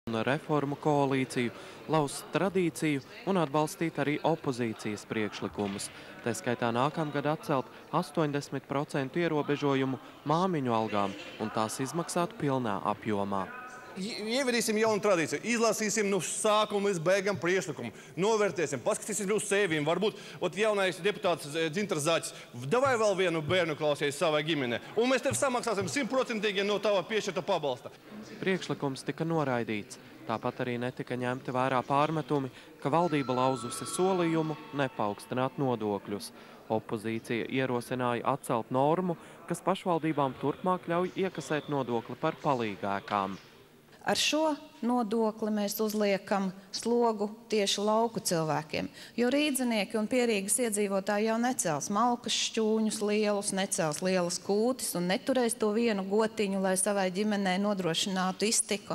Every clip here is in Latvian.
Reformu koalīciju, laust tradīciju un atbalstīt arī opozīcijas priekšlikumus. Tā skaitā nākamgad atcelt 80% ierobežojumu māmiņu algām un tās izmaksāt pilnā apjomā. Ievedīsim jaunu tradīciju, izlasīsim no sākuma līdz beigām priekšlikumu, novērtēsim, paskatīsim uz sevīm. Varbūt jaunais deputāts Dzintars Zaķis, davai vēl vienu bērnu klausies savai ģimenei, un mēs tev samaksāsim 100% no tava piešķirta pabalsta. Priekšlikums tika noraidīts. Tāpat arī netika ņemti vērā pārmetumi, ka valdība lauzusi solījumu nepaukstināt nodokļus. Opozīcija ierosināja atcelt normu, kas pašvaldībām turpmāk ļauj iekasēt nodokli par palīgēkām. Ar šo nodokli mēs uzliekam slogu tieši lauku cilvēkiem, jo rīdzinieki un Pierīgas iedzīvotāji jau necels malkas šķūņus lielus, necels lielas kūtis un neturēs to vienu gotiņu, lai savai ģimenei nodrošinātu iztiku.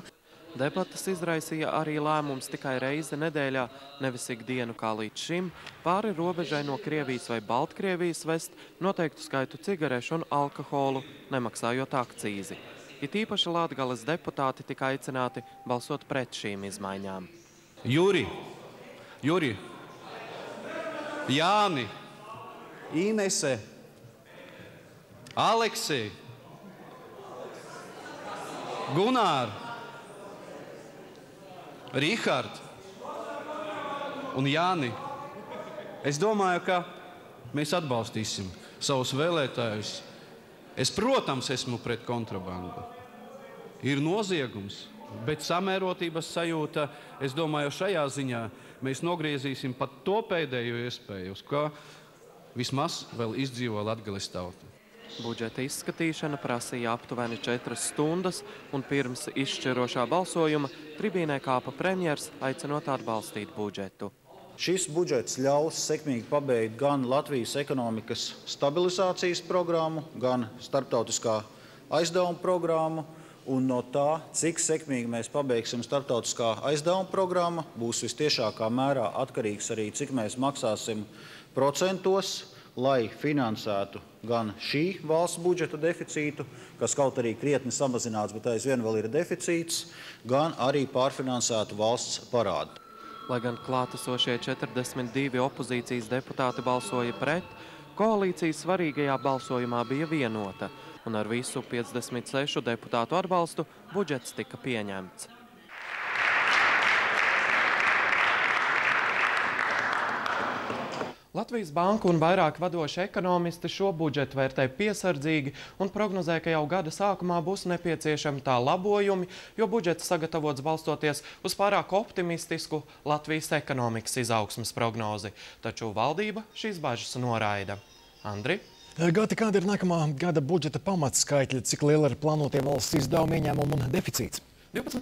Debatas izraisīja arī lēmums tikai reizi nedēļā, nevis ikdienu kā līdz šim, pāri robežai no Krievijas vai Baltkrievijas vest noteiktu skaitu cigarešu un alkoholu, nemaksājot akcīzi. It īpaši Latgales deputāti tika aicināti balsot pret šīm izmaiņām. Juri, Jāni, Inese, Aleksej, Gunār, Rihard un Jāni. Es domāju, ka mēs atbalstīsim savus vēlētājus. Es, protams, esmu pret kontrabandu. Ir noziegums, bet samērotības sajūta, es domāju, šajā ziņā mēs nogriezīsim pat to pēdējo iespēju, uz kā vismaz vēl izdzīvo Latgales tauta. Budžeta izskatīšana prasīja aptuveni 4 stundas, un pirms izšķirošā balsojuma tribīnē kāpa premjers, aicinot atbalstīt budžetu. Šis budžets ļaus sekmīgi pabeigt gan Latvijas ekonomikas stabilizācijas programmu, gan starptautiskā aizdevuma programmu, un no tā, cik sekmīgi mēs pabeigsim starptautiskā aizdevuma programma, būs vistiešākā mērā atkarīgs arī, cik mēs maksāsim procentos, lai finansētu gan šī valsts budžeta deficītu, kas kaut arī krietni samazināts, bet aizvien vēl ir deficīts, gan arī pārfinansētu valsts parādu. Lai gan klātesošie 42 opozīcijas deputāti balsoja pret, koalīcija svarīgajā balsojumā bija vienota, un ar visu 56 deputātu atbalstu budžets tika pieņemts. Latvijas Banka un vairāk vadoši ekonomisti šo budžetu vērtē piesardzīgi un prognozē, ka jau gada sākumā būs nepieciešami tā labojumi, jo budžets sagatavots balstoties uz pārāk optimistisku Latvijas ekonomikas izaugsmes prognozi. Taču valdība šīs bažas noraida. Andri? Gati, kāda ir nākamā gada budžeta pamatskaitļi, cik liela ir plānotie valsts izdevuma ieņēmumi un deficīts? 12.